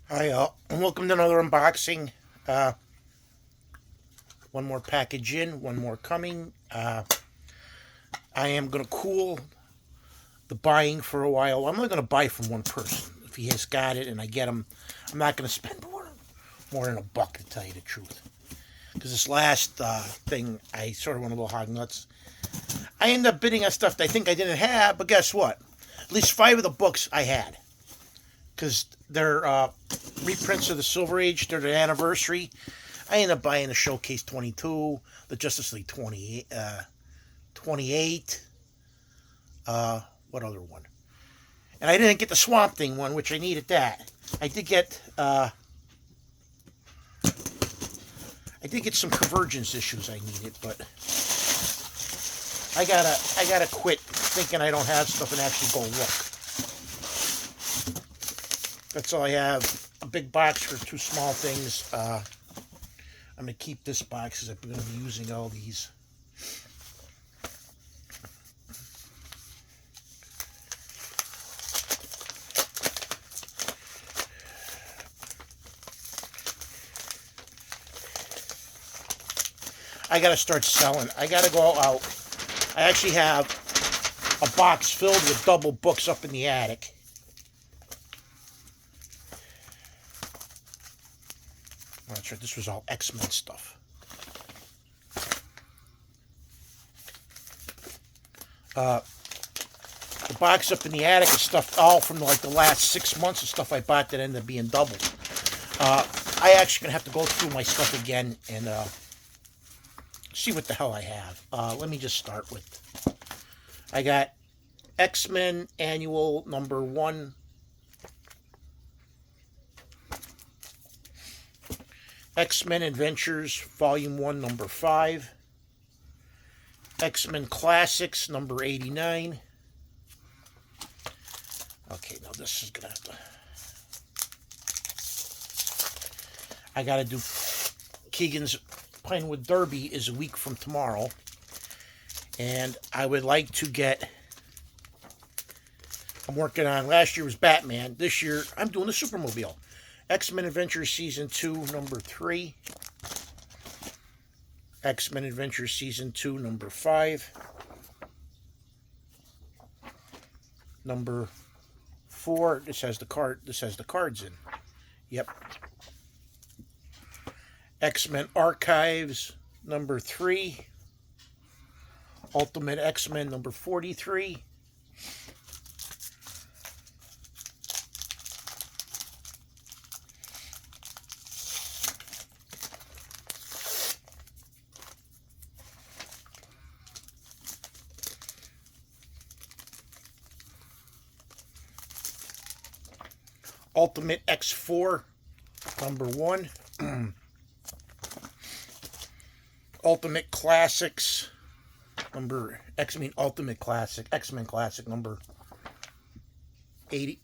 Hi, and welcome to another unboxing. One more package in, one more coming. I am going to cool the buying for a while. I'm only going to buy from one person. If he has got it and I get him, I'm not going to spend more than $1, to tell you the truth. Because this last thing, I sort of went a little hog nuts. I ended up bidding on stuff that I think I didn't have, but guess what? At least 5 of the books I had. Because they're reprints of the Silver Age, they're the anniversary. I ended up buying the Showcase 22, the Justice League 28. What other one? And I didn't get the Swamp Thing one, which I needed that. I did get some Convergence issues I needed, but I gotta quit thinking I don't have stuff and actually go look. That's all I have. A big box for 2 small things. I'm gonna keep this box because I'm gonna be using all these. I gotta start selling. I gotta go out. I actually have a box filled with double books up in the attic. Oh, that's right. This was all X-Men stuff. Uh, the box up in the attic is stuff all from like the last 6 months of stuff I bought that ended up being doubled. I actually gonna have to go through my stuff again and see what the hell I have. Let me just start with. I got X-Men Annual number 1. X-Men Adventures Volume 1 number 5. X-Men Classics number 89. Okay, now this is gonna have to. I gotta do. Keegan's Pinewood Derby is a week from tomorrow, and I would like to get. I'm working on. Last year was Batman. This year I'm doing the Supermobile. X-Men Adventures Season 2 number 3. X-Men Adventures Season 2 number 5. Number 4. This has the card. This has the cards in. Yep. X-Men Archives number 3. Ultimate X-Men number 43. Ultimate X4 number 1. Ultimate Classics number X-Men Ultimate Classic X-Men Classic number 80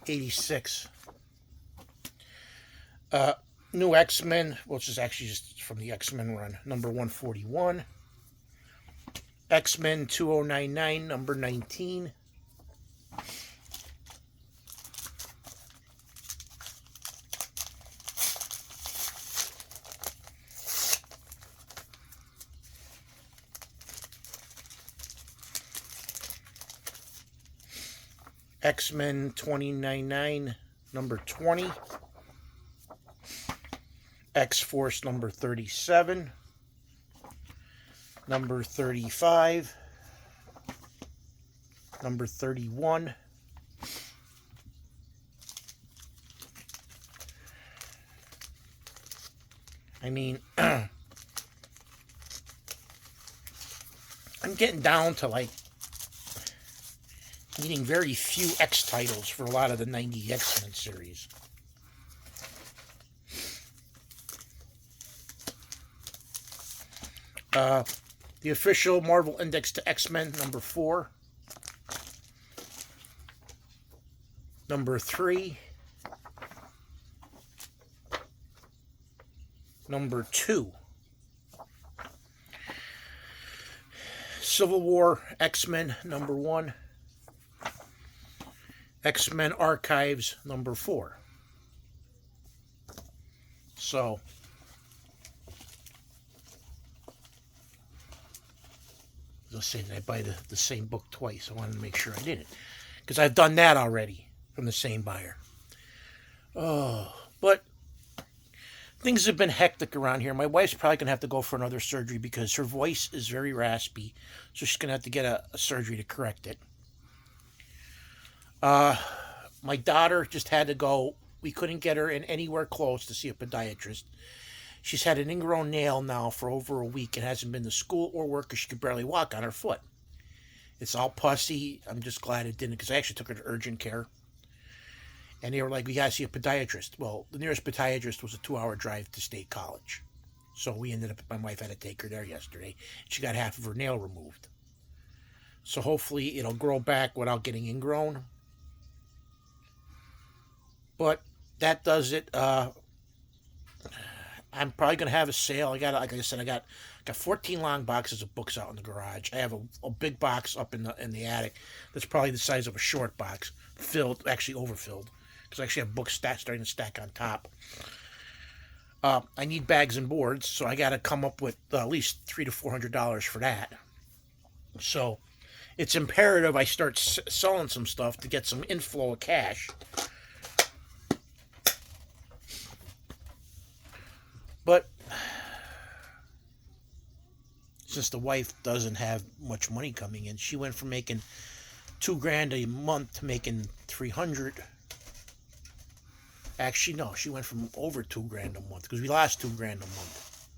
86. New X-Men, which is actually just from the X-Men run, number 141. X-Men 2099 number 19. X-Men 2099 number 20. X-Force number 37. Number 35. Number 31. I mean, I'm getting down to like needing very few X titles for a lot of the 90 X-Men series. The official Marvel Index to X-Men number 4. Number 3. Number 2. Civil War X-Men number 1. X-Men Archives #4. So, as I say, did I buy the same book twice? I wanted to make sure I didn't. Because I've done that already from the same buyer. Oh, but things have been hectic around here. My wife's probably going to have to go for another surgery because her voice is very raspy. So she's going to have to get a surgery to correct it. My daughter just had to go. We couldn't get her in anywhere close to see a podiatrist. She's had an ingrown nail now for over a week and hasn't been to school or work because she could barely walk on her foot. It's all pussy. I'm just glad it didn't because I actually took her to urgent care. And they were like, we got to see a podiatrist. Well, the nearest podiatrist was a 2-hour drive to State College. So we ended up, my wife had to take her there yesterday. She got half of her nail removed. So hopefully it'll grow back without getting ingrown. But that does it. I'm probably going to have a sale. I got, like I said, I got 14 long boxes of books out in the garage. I have a big box up in the attic that's probably the size of a short box, filled, actually overfilled, because I actually have books starting to stack on top. I need bags and boards, so I got to come up with at least $300 to $400 for that. So it's imperative I start selling some stuff to get some inflow of cash. But since the wife doesn't have much money coming in, she went from making $2,000 a month to making $300. Actually, no, she went from over $2,000 a month because we lost $2,000 a month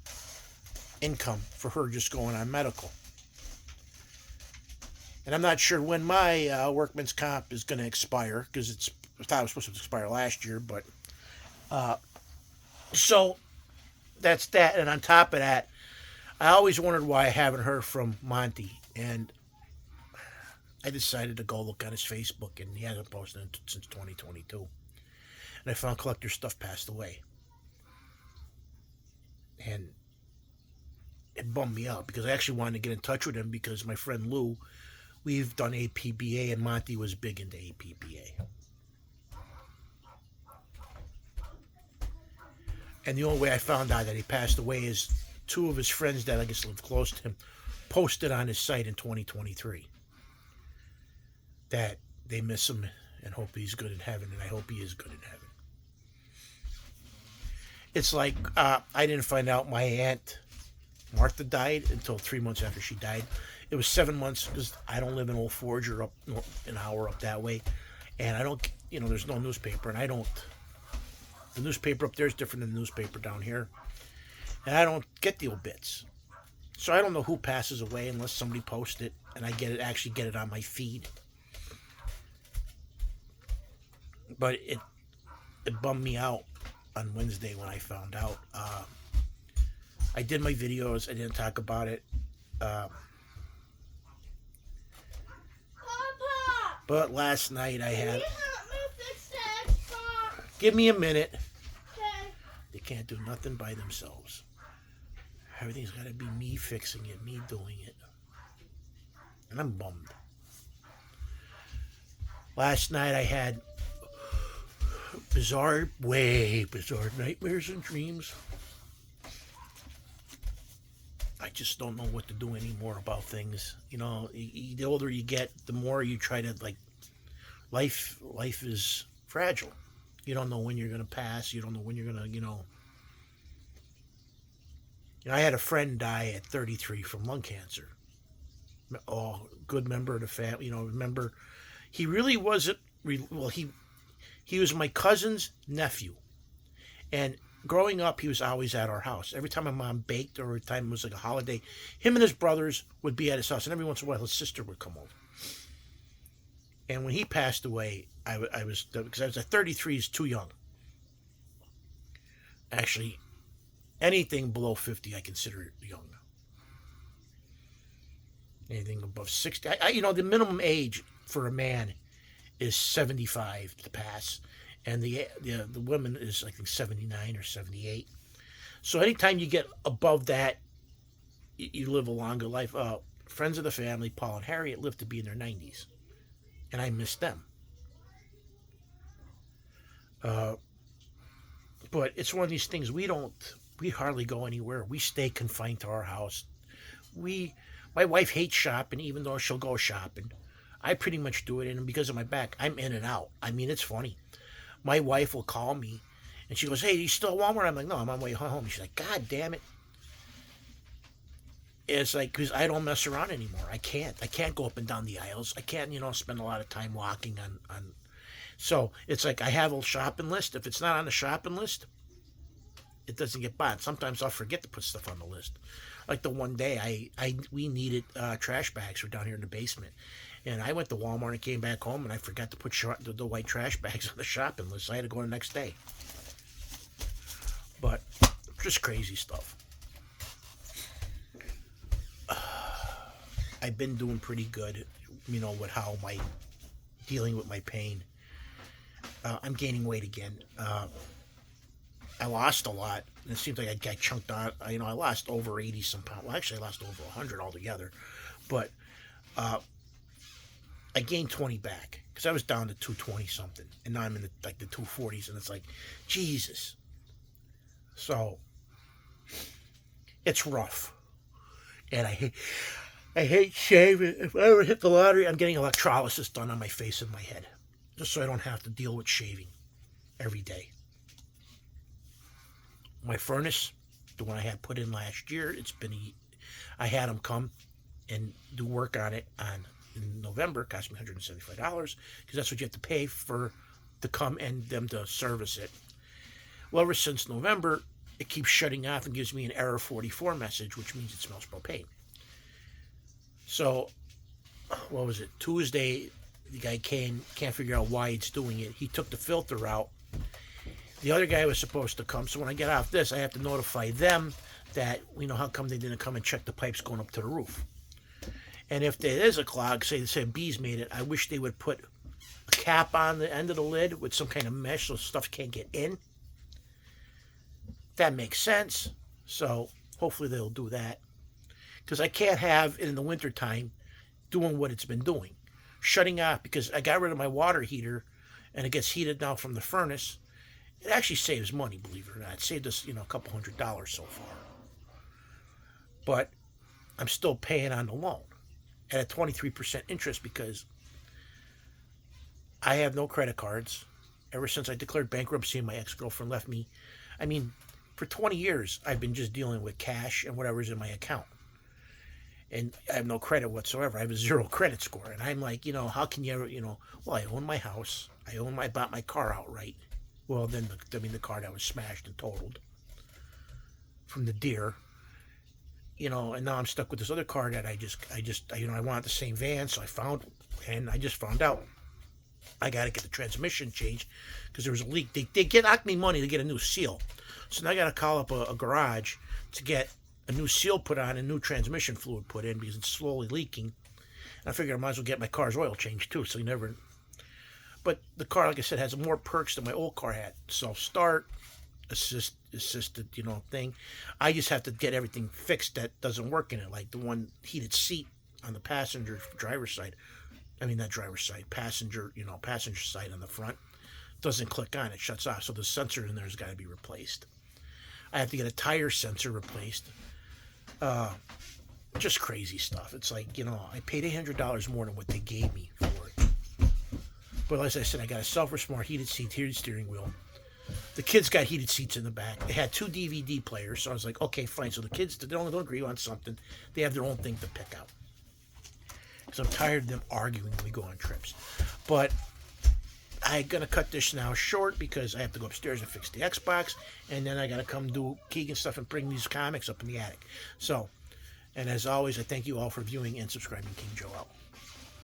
income for her just going on medical. And I'm not sure when my workman's comp is going to expire because I thought it was supposed to expire last year, but so that's that. And on top of that, I always wondered why I haven't heard from Monty, and I decided to go look on his Facebook, and he hasn't posted since 2022. And I found Collector Stuff passed away, and it bummed me out because I actually wanted to get in touch with him because my friend Lou, we've done APBA, and Monty was big into APBA. And the only way I found out that he passed away is two of his friends that I guess live close to him posted on his site in 2023 that they miss him and hope he's good in heaven, and I hope he is good in heaven. It's like I didn't find out my Aunt Martha died until 3 months after she died. It was 7 months because I don't live in Old Forge or up an hour up that way, and I don't, there's no newspaper, and I don't. The newspaper up there is different than the newspaper down here. And I don't get the obits. So I don't know who passes away unless somebody posts it and I actually get it on my feed. But it bummed me out on Wednesday when I found out. I did my videos. I didn't talk about it. But last night I had... Give me a minute. They can't do nothing by themselves. Everything's got to be me fixing it, me doing it. And I'm bummed. Last night I had bizarre nightmares and dreams. I just don't know what to do anymore about things. The older you get, the more you try to, life is fragile. You don't know when you're going to pass. You don't know when you're going to, I had a friend die at 33 from lung cancer. Oh, good member of the family. Remember, he really wasn't, he was my cousin's nephew. And growing up, he was always at our house. Every time my mom baked or every time it was like a holiday, him and his brothers would be at his house. And every once in a while, his sister would come over. And when he passed away, I was, because I was at 33 is too young. Actually, anything below 50, I consider young. Anything above 60, the minimum age for a man is 75 to pass, and the woman is I think 79 or 78. So anytime you get above that, you live a longer life. Friends of the family, Paul and Harriet, lived to be in their 90s, and I miss them. Uh, but it's one of these things we hardly go anywhere. We stay confined to our house. We, my wife hates shopping, even though she'll go shopping. I pretty much do it, and because of my back, I'm in and out. I mean, it's funny. My wife will call me, and she goes, "Hey, you still at Walmart?" I'm like, "No, I'm on my way home." She's like, "God damn it!" It's like because I don't mess around anymore. I can't. I can't go up and down the aisles. I can't, spend a lot of time walking on. So it's like I have a shopping list. If it's not on the shopping list, it doesn't get bought. Sometimes I'll forget to put stuff on the list. Like the one day we needed trash bags. We're down here in the basement, and I went to Walmart and came back home and I forgot to put the white trash bags on the shopping list. So I had to go the next day. But just crazy stuff. I've been doing pretty good, with how my dealing with my pain. I'm gaining weight again. I lost a lot. And it seems like I got chunked out. I lost over 80 some pounds. Well, actually, I lost over 100 altogether. But I gained 20 back because I was down to 220 something, and now I'm in the 240s, and it's like, Jesus. So it's rough, and I hate shaving. If I ever hit the lottery, I'm getting electrolysis done on my face and my head, just so I don't have to deal with shaving every day. My furnace, the one I had put in last year, I had them come and do work on it in November. It cost me $175 because that's what you have to pay to come and them to service it. Well, ever since November, it keeps shutting off and gives me an error 44 message, which means it smells propane. So, what was it? Tuesday, the guy can't figure out why it's doing it. He took the filter out. The other guy was supposed to come, so when I get off this, I have to notify them that, how come they didn't come and check the pipes going up to the roof. And if there is a clog, say bees made it, I wish they would put a cap on the end of the lid with some kind of mesh so stuff can't get in. That makes sense. So hopefully they'll do that. Because I can't have it in the wintertime doing what it's been doing. Shutting off, because I got rid of my water heater and it gets heated now from the furnace. It actually saves money, believe it or not. It saved us, a couple $100 so far. But I'm still paying on the loan at a 23% interest because I have no credit cards. Ever since I declared bankruptcy and my ex-girlfriend left me, for 20 years, I've been just dealing with cash and whatever's in my account. And I have no credit whatsoever. I have a 0 credit score. And I'm like, how can you ever, well, I own my house. I bought my car outright. Well, then, the car that was smashed and totaled from the deer. And now I'm stuck with this other car that I wanted the same van, so I just found out I got to get the transmission changed because there was a leak. They knocked me money to get a new seal. So now I got to call up a garage to get a new seal put on and new transmission fluid put in because it's slowly leaking. And I figured I might as well get my car's oil changed too, so you never. But the car, like I said, has more perks than my old car had. Self-start, assisted, thing. I just have to get everything fixed that doesn't work in it, like the one heated seat on the passenger driver's side. Not driver's side, passenger side on the front. Doesn't click on, it shuts off. So the sensor in there has got to be replaced. I have to get a tire sensor replaced. Just crazy stuff. It's like, I paid $800 more than what they gave me for it. But as I said, I got a self-smart heated seat, heated steering wheel. The kids got heated seats in the back. They had 2 DVD players, so I was like, okay, fine. So the kids, they don't agree on something. They have their own thing to pick out. Because I'm tired of them arguing when we go on trips. But I'm going to cut this now short because I have to go upstairs and fix the Xbox. And then I got to come do Keegan stuff and bring these comics up in the attic. So, and as always, I thank you all for viewing and subscribing. King Joe out.